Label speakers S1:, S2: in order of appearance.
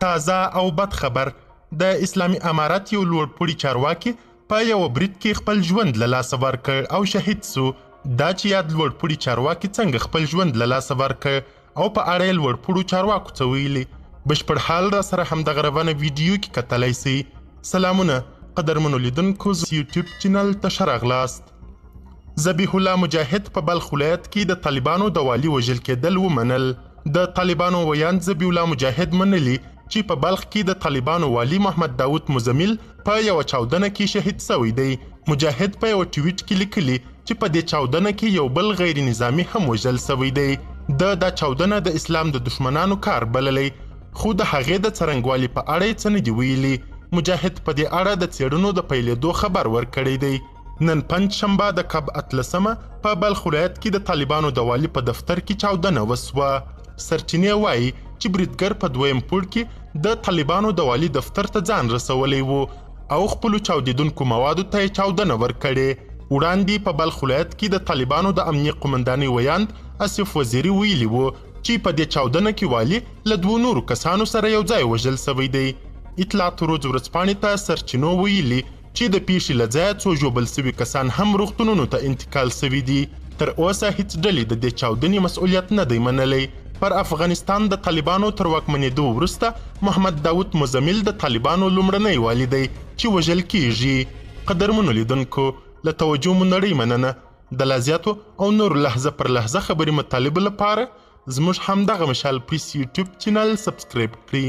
S1: تازه او بد خبر د اسلامي امارت یو لوړپوړي چارواکي په یو برید کې خپل ژوند له لاسه ورکړ او شهید سو. دا چې یاد لوړپوړي چارواکي څنګه خپل ژوند له لاسه ورکړ او په اړه یې لوړپوړو چارواکو څه ویلي، بشپړ حال را سره همدغه روانه ویډیو کې کتلی سئ. سلامونه قدرمنو لیدونکو، یوټیوب چینل ته ښه راغلاست. ذبیح الله مجاهد په بلخ ولایت کې د طالبانو د والي وژل کېدل ومنل. د طالبانو ویاند ذبیح الله مجاهد منلي چې په بلخ کې د طالبانو والي محمد داود مزمل په یوه چاودنه کې شهید سوی دی. مجاهد په یو ټویټ کې لیکلي چې په دې چاودنه کې یو بل غیر نظامي هم وژل سوی دی. دا چاودنه د اسلام د دشمنانو کار بللی، خو د هغې د څرنګوالي په اړه یې څه نه دي ویلي. مجاهد په دې اړه د څېړنو د پیلېدو خبر ورکړی دی. نن پنج شنبه د کب 18 په بلخ ولایت کې د طالبانو د والي په دفتر کې چاودنه وسوه. سرچینې وایي چې بریدګر په دویم پوړ کې د طالبانو د والي دفتر ته ځان رسولی و او خپلو چاودیدونکو موادو ته یې چاودنه ورکړې. وړاندې په بلخ ولایت کې د طالبانو د امنیه قمندانۍ ویاند اسف وزیري ویلي و چې په دې چاودنه کې والي له 2 نورو کسانو سره یو ځای وژل سوی دی. اطلاعاتو روز ورځپاڼې ته سرچینو ویلي چې د پیښې له ځایه څو ژوبل سوي کسان هم روغتونونو ته انتقال سوي دي. تر اوسه هیڅ ډلې د دې چاودنې مسؤلیت نه دی منلی. پر افغانستان د طالبانو تر واکمنېدو وروسته محمد داود مزمل د طالبانو لومړنی والي دی چې وژل کیږي. قدرمنو لیدونکو، له توجه مو نړۍ مننه. د لا زیاتو او نور لحظه پر لحظه خبري مطالبو لپاره زموږ همدغه مشال پریس یوټیوب چینل سبسکرایب کړئ.